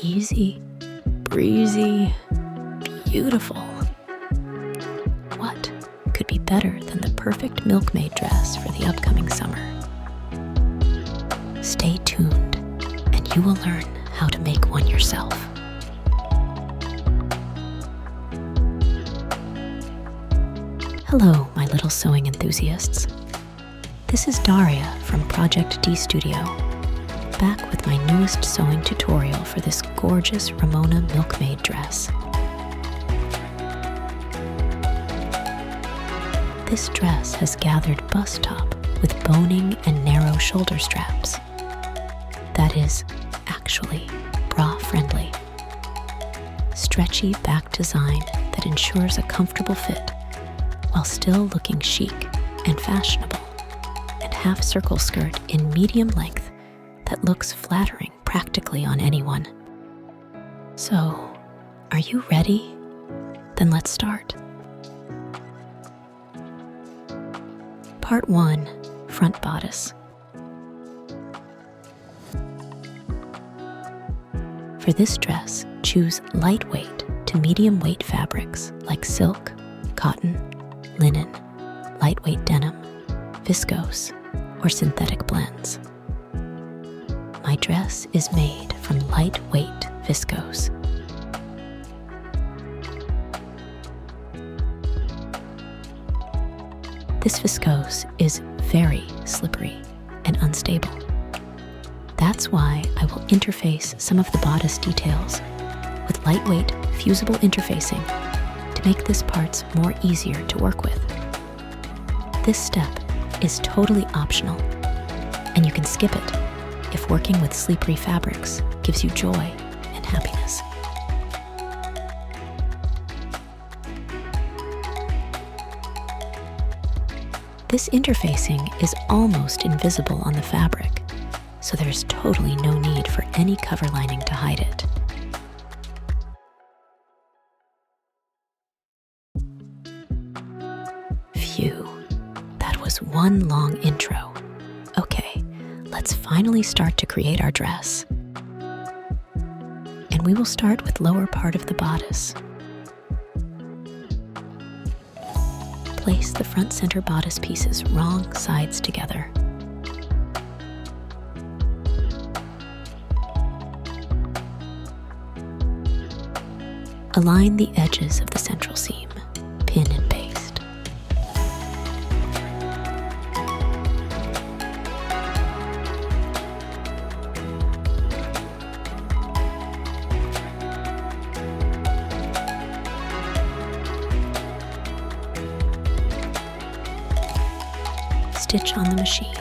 easy, breezy, beautiful. What could be better than the perfect milkmaid dress for the upcoming summer? Stay tuned, and you will learn how to make one yourself. Hello, my little sewing enthusiasts. This is Daria from Project D Studio, back with my newest sewing tutorial for this gorgeous Ramona milkmaid dress. This dress has gathered bust top with boning and narrow shoulder straps. That is actually bra-friendly. Stretchy back design that ensures a comfortable fit while still looking chic and fashionable, and half circle skirt in medium length that looks flattering practically on anyone. So, are you ready? Then let's start. Part 1, Front Bodice. For this dress, choose lightweight to medium weight fabrics like silk, cotton, linen, lightweight denim, viscose, or synthetic blends. My dress is made from lightweight viscose. This viscose is very slippery and unstable. That's why I will interface some of the bodice details with lightweight fusible interfacing to make this part more easier to work with. This step is totally optional, and you can skip it if working with slippery fabrics gives you joy and happiness. This interfacing is almost invisible on the fabric, so there's totally no need for any cover lining to hide it. Phew, that was one long intro. Okay, let's finally start to create our dress. And we will start with lower part of the bodice. Place the front center bodice pieces wrong sides together. Align the edges of the central seam, pin and baste. Stitch on the machine.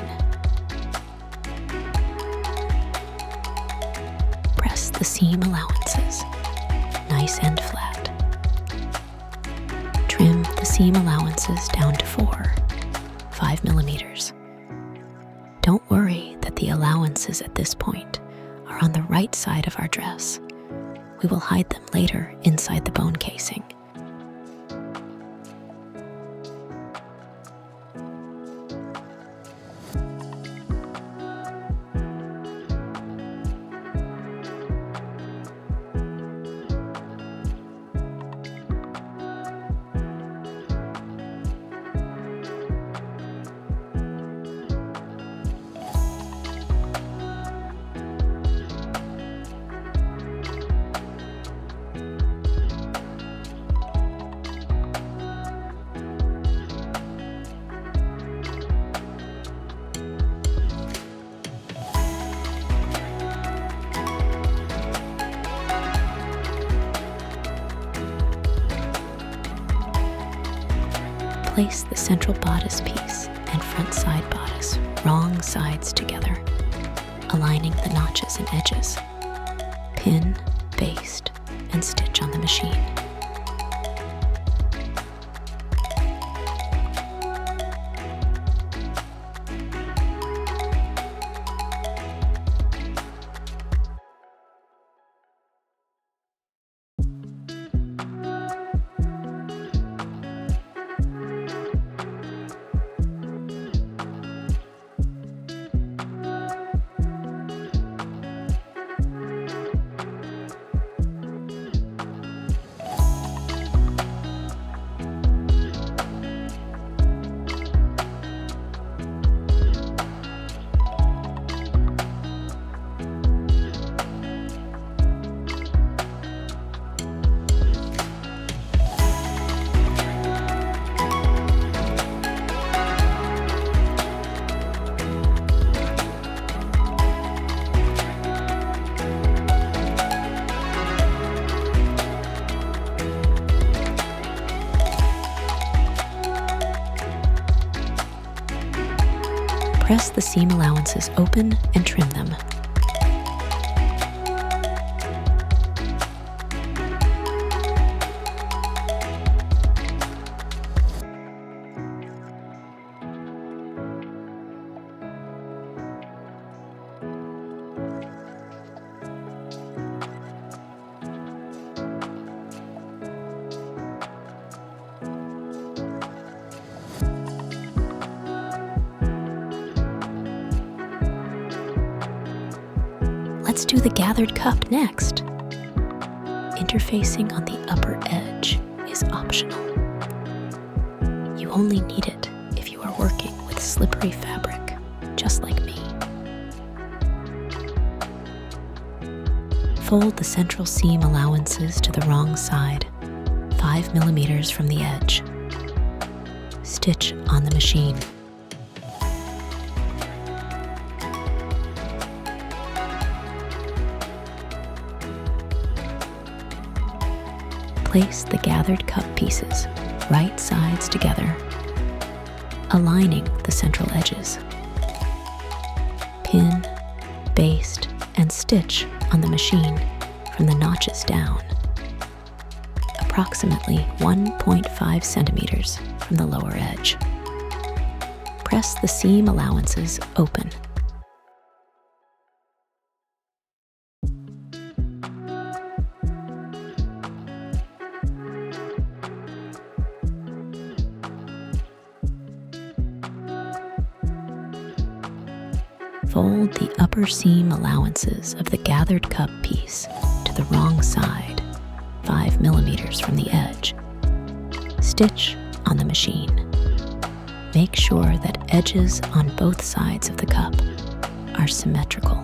Press the seam allowances, nice and flat. Trim the seam allowances down to 5 millimeters. Don't worry that the allowances at this point are on the right side of our dress. We will hide them later inside the bone casing. Place the central bodice piece and front side bodice wrong sides together, aligning the notches and edges. Pin, baste, and stitch on the machine. Press the seam allowances open and trim them. Let's do the gathered cup next. Interfacing on the upper edge is optional. You only need it if you are working with slippery fabric, just like me. Fold the central seam allowances to the wrong side, 5 millimeters from the edge. Stitch on the machine. Place the gathered cup pieces right sides together, aligning the central edges. Pin, baste, and stitch on the machine from the notches down, approximately 1.5 centimeters from the lower edge. Press the seam allowances open. Fold the upper seam allowances of the gathered cup piece to the wrong side, 5 millimeters from the edge. Stitch on the machine. Make sure that edges on both sides of the cup are symmetrical.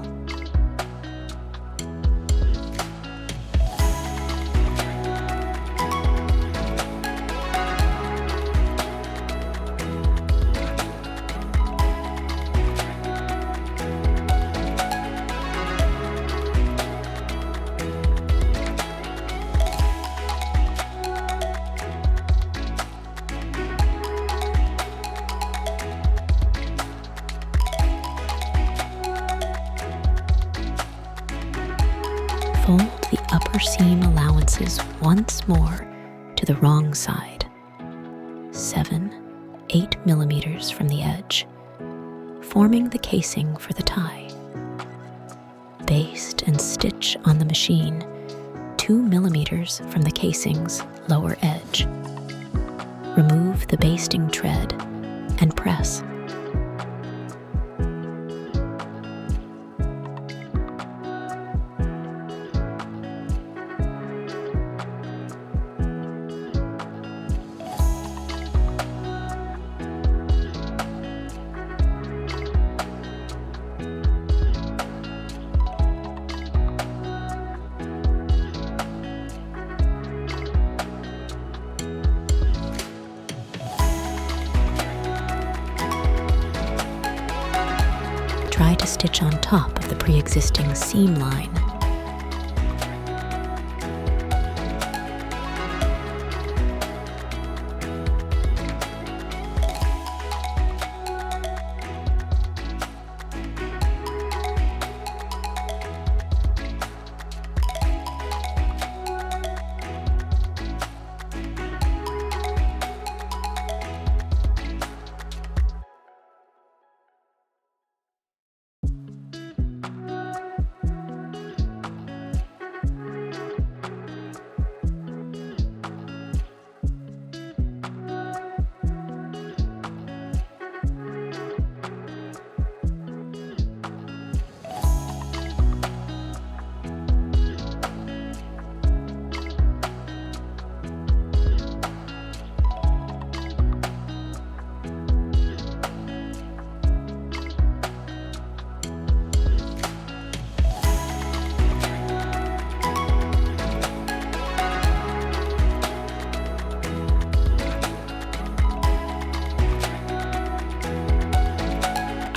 Fold the upper seam allowances once more to the wrong side, 7-8 millimeters from the edge, forming the casing for the tie. Baste and stitch on the machine 2 millimeters from the casing's lower edge. Remove the basting tread and press. Try to stitch on top of the pre-existing seam line.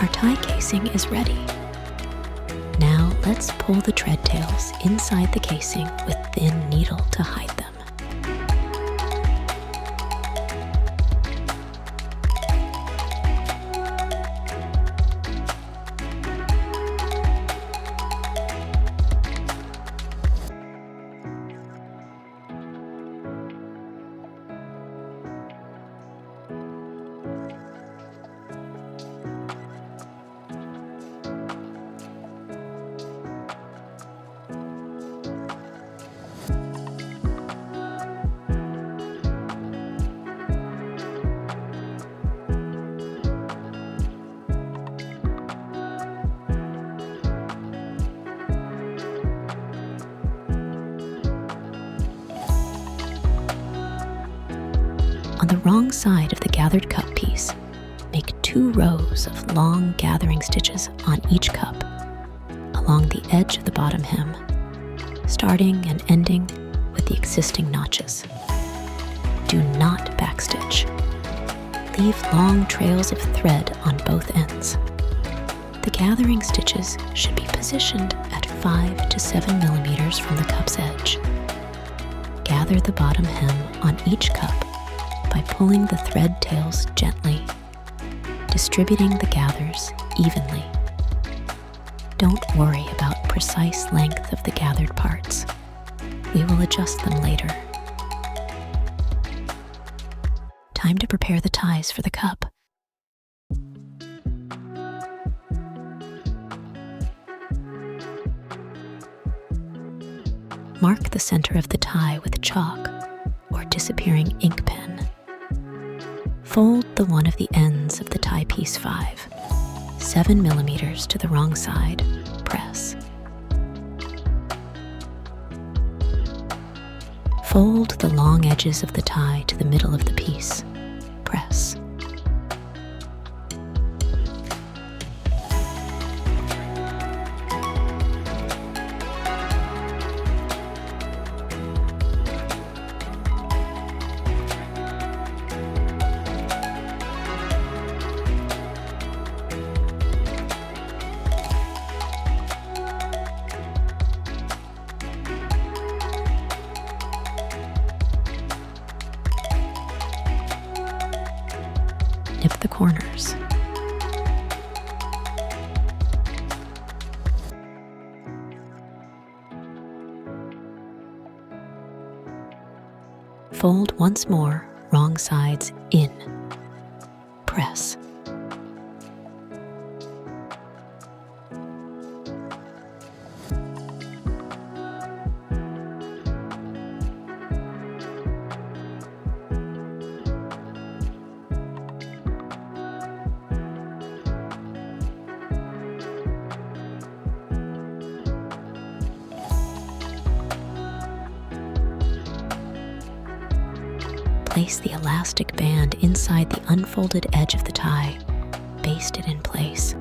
Our tie casing is ready. Now let's pull the tread tails inside the casing with thin needle to hide them. On the wrong side of the gathered cup piece, make 2 rows of long gathering stitches on each cup along the edge of the bottom hem, starting and ending with the existing notches. Do not backstitch. Leave long trails of thread on both ends. The gathering stitches should be positioned at 5 to 7 millimeters from the cup's edge. Gather the bottom hem on each cup by pulling the thread tails gently, distributing the gathers evenly. Don't worry about precise length of the gathered parts. We will adjust them later. Time to prepare the ties for the cup. Mark the center of the tie with chalk or disappearing ink pen. Fold the one of the ends of the tie piece 5, 7 millimeters to the wrong side, press. Fold the long edges of the tie to the middle of the piece, press. Nip the corners. Fold once more, wrong sides in. Press. Place the elastic band inside the unfolded edge of the tie, baste it in place.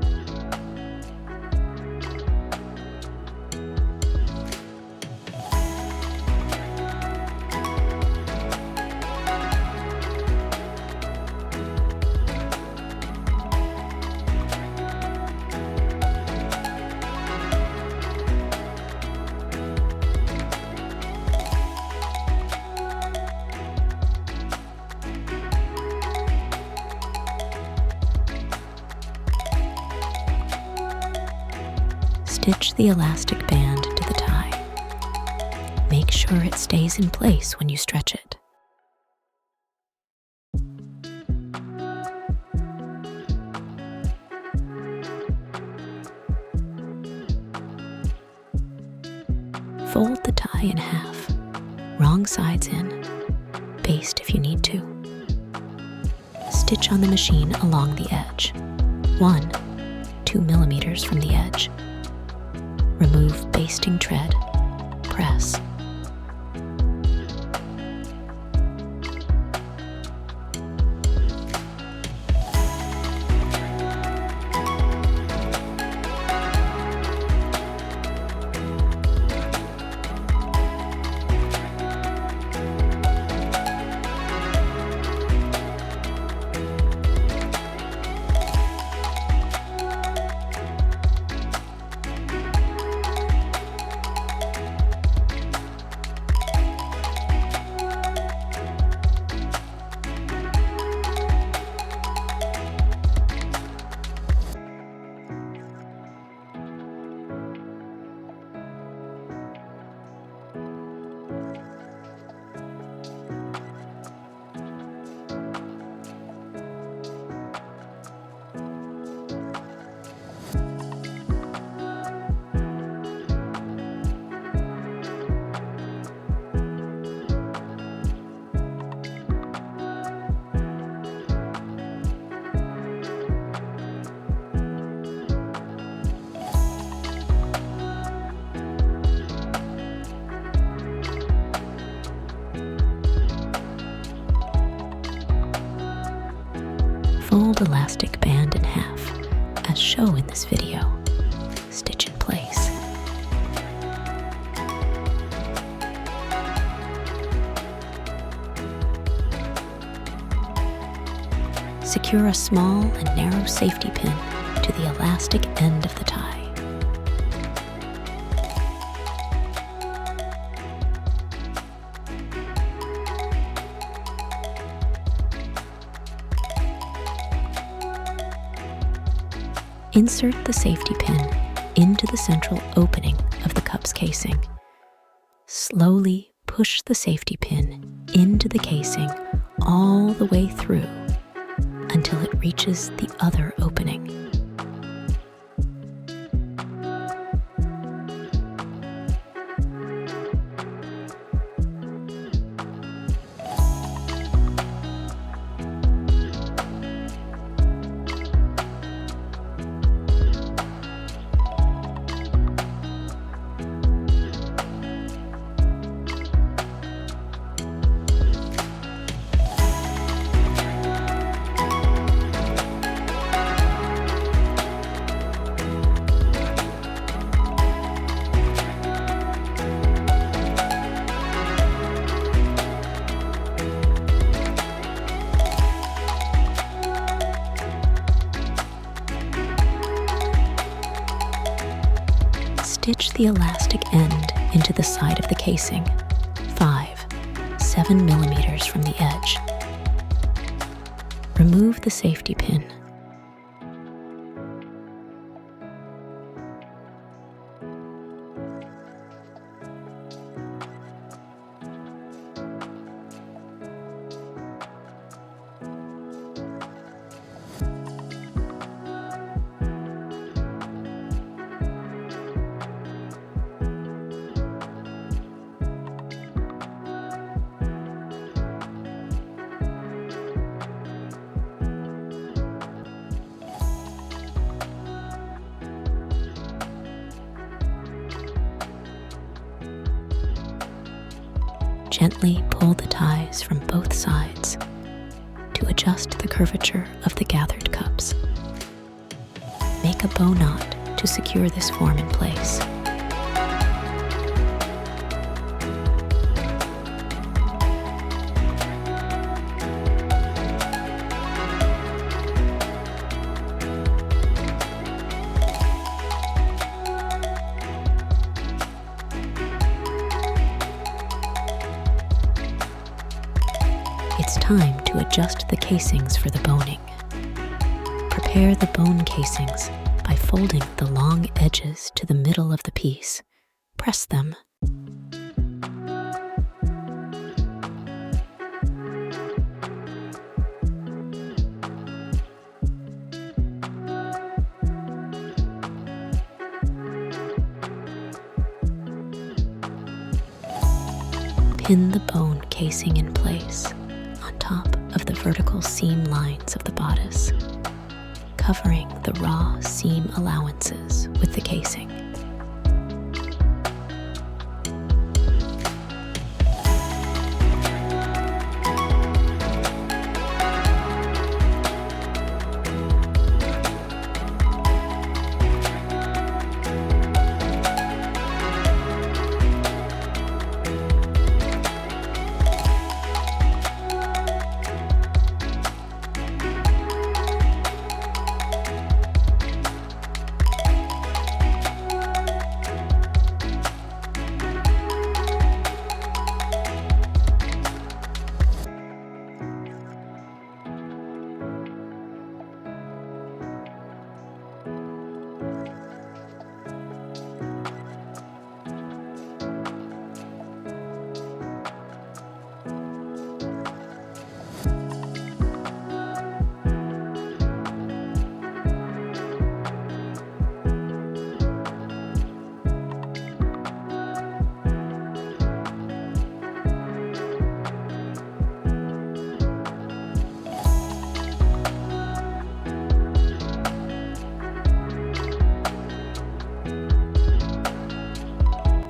Stitch the elastic band to the tie. Make sure it stays in place when you stretch it. Fold the tie in half, wrong sides in, baste if you need to. Stitch on the machine along the edge, 2 millimeters from the edge. Remove basting thread, press. fold elastic band in half, as shown in this video. Stitch in place. Secure a small and narrow safety pin to the elastic end of the tie. Insert the safety pin into the central opening of the cup's casing. Slowly push the safety pin into the casing all the way through until it reaches the other opening. Stitch the elastic end into the side of the casing, 7 millimeters from the edge. Remove the safety pin. Gently pull the ties from both sides to adjust the curvature of the gathered cups. Make a bow knot to secure this form in place. It's time to adjust the casings for the boning. Prepare the bone casings by folding the long edges to the middle of the piece. Press them. Pin the bone casing in place on top of the vertical seam lines of the bodice, covering the raw seam allowances with the casing.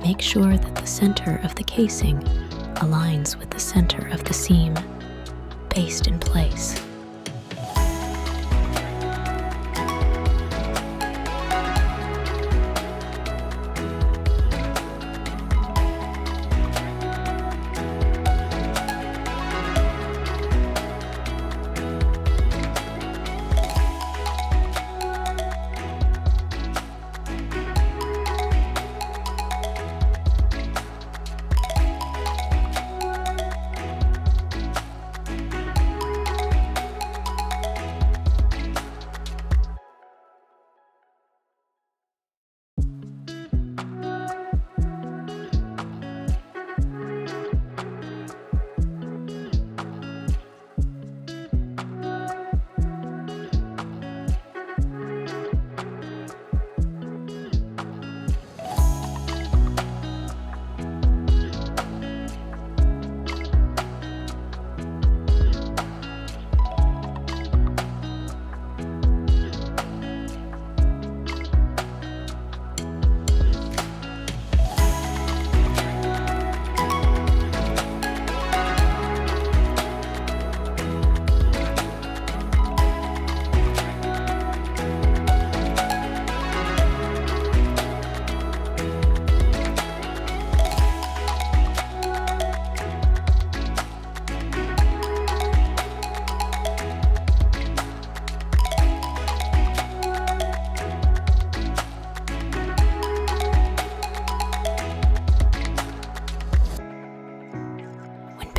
Make sure that the center of the casing aligns with the center of the seam, basted in place.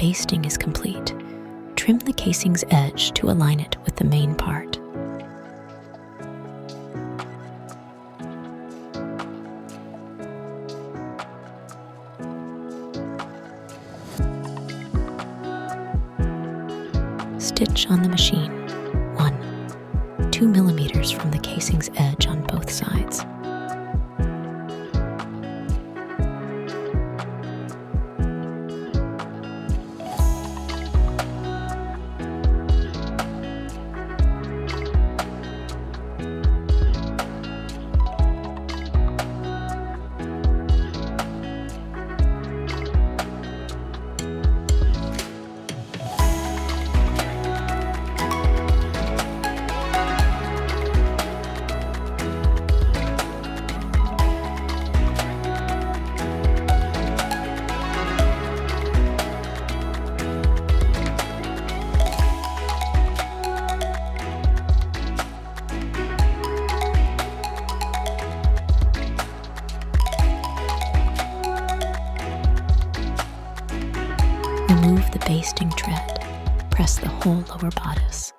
basting is complete, trim the casing's edge to align it with the main part. Stitch on the machine 2 millimeters from the casing's edge on both sides. Remove the basting tread. Press the whole lower bodice.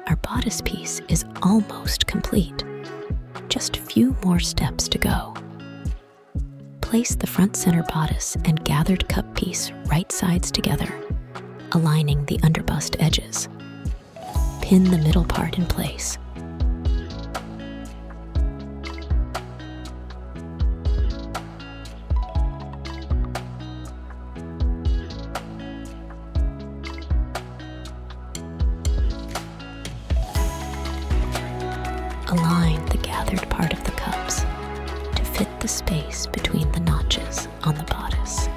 Our bodice piece is almost complete. Just a few more steps to go. Place the front center bodice and gathered cup piece right sides together, aligning the underbust edges. Pin the middle part in place. Align the gathered part of the cups to fit the space between the notches on the bodice.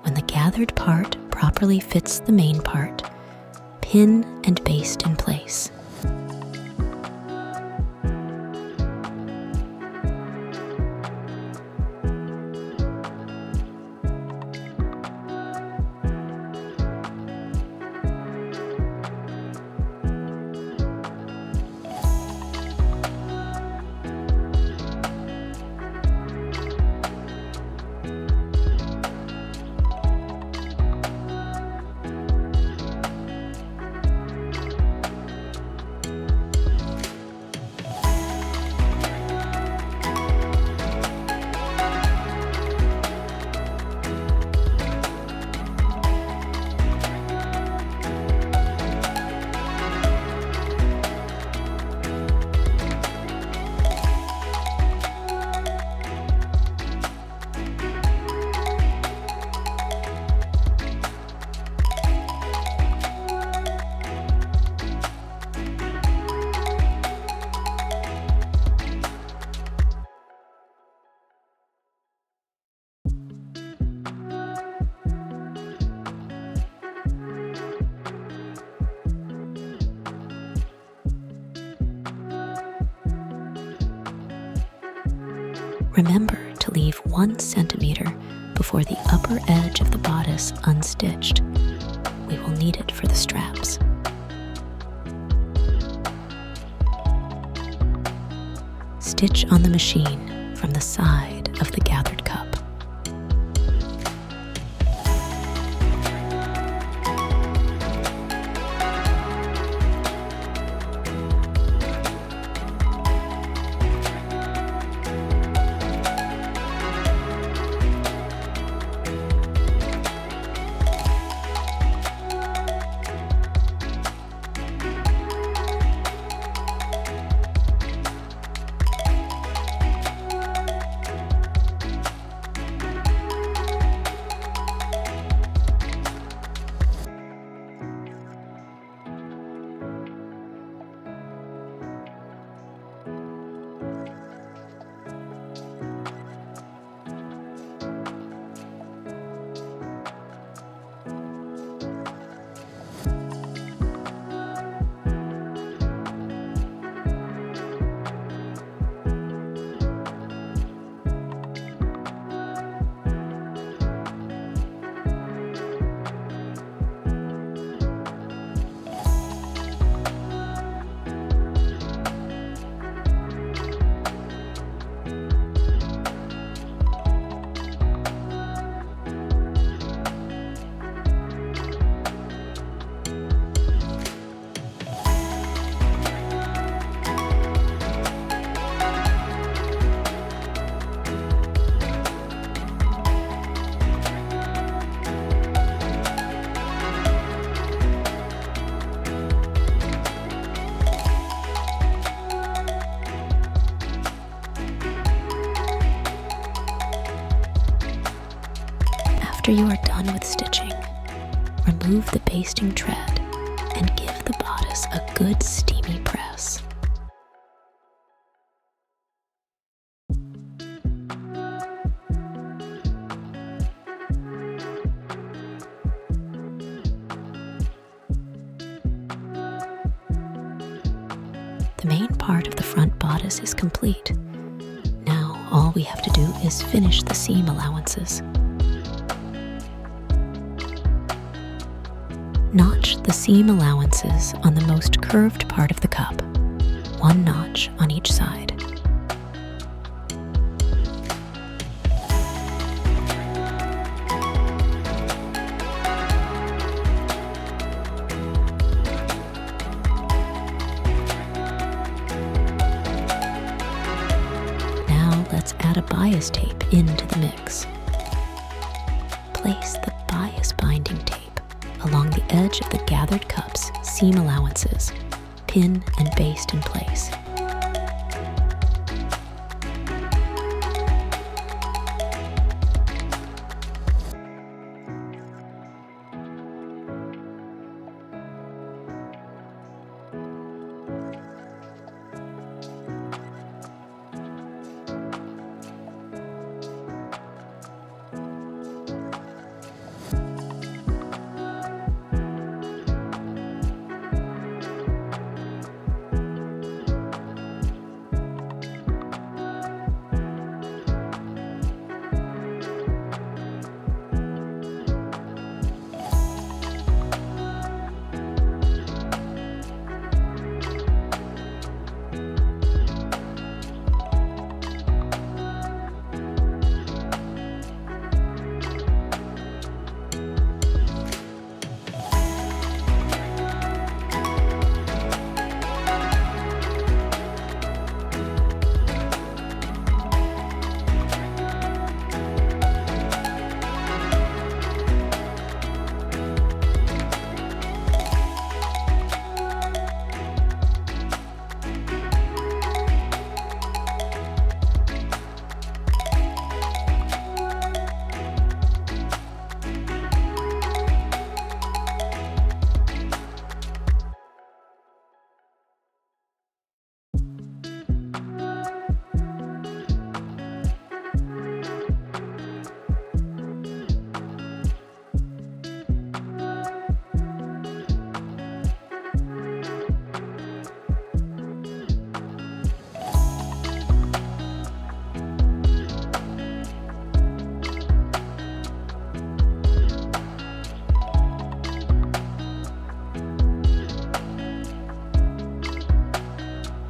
When the gathered part properly fits the main part, pin and baste in place. Remember to leave 1 centimeter before the upper edge of the bodice unstitched. We will need it for the straps. Stitch on the machine from the side of the gathered cup. After you are done with stitching, remove the basting tread and give the bodice a good steamy press. The main part of the front bodice is complete. Now all we have to do is finish the seam allowances. Notch the seam allowances on the most curved part of the cup, one notch on each side. Now let's add a bias tape into the mix. Place the bias binding tape along the edge of the gathered cup's seam allowances, pin and baste in place.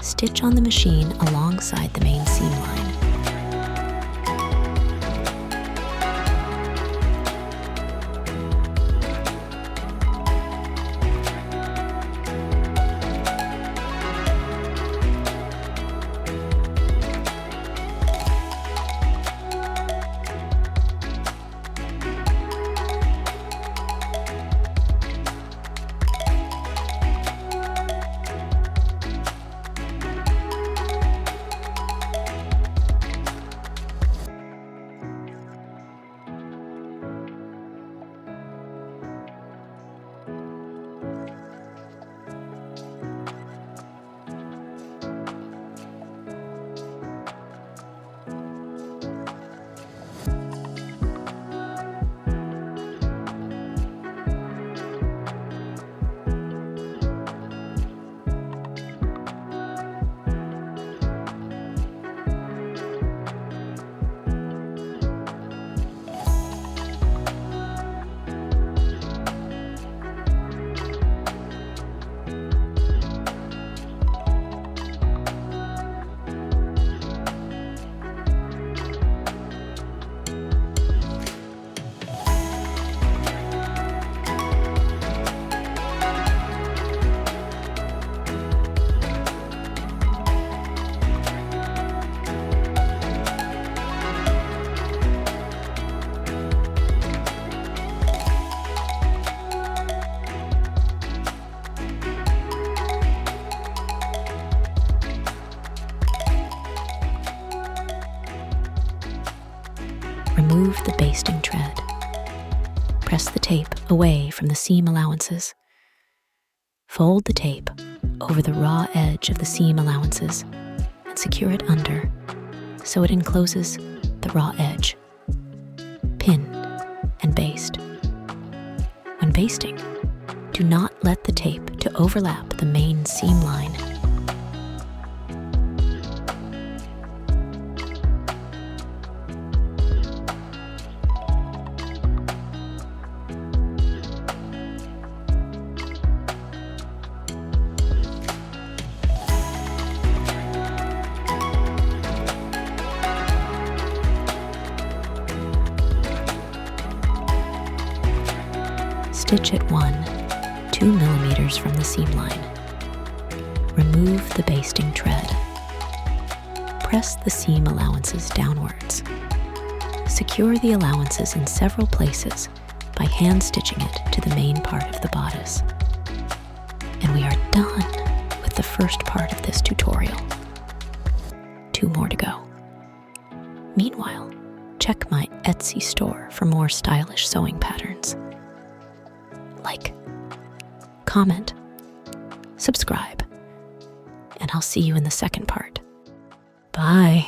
Stitch on the machine alongside the main seam line. Remove the basting tread. Press the tape away from the seam allowances. Fold the tape over the raw edge of the seam allowances and secure it under so it encloses the raw edge. Pin and baste. When basting, do not let the tape to overlap the main seam line. Stitch at 2 millimeters from the seam line. Remove the basting tread. Press the seam allowances downwards. Secure the allowances in several places by hand stitching it to the main part of the bodice. And we are done with the first part of this tutorial. 2 more to go. Meanwhile, check my Etsy store for more stylish sewing patterns. Like, comment, subscribe, and I'll see you in the second part. Bye.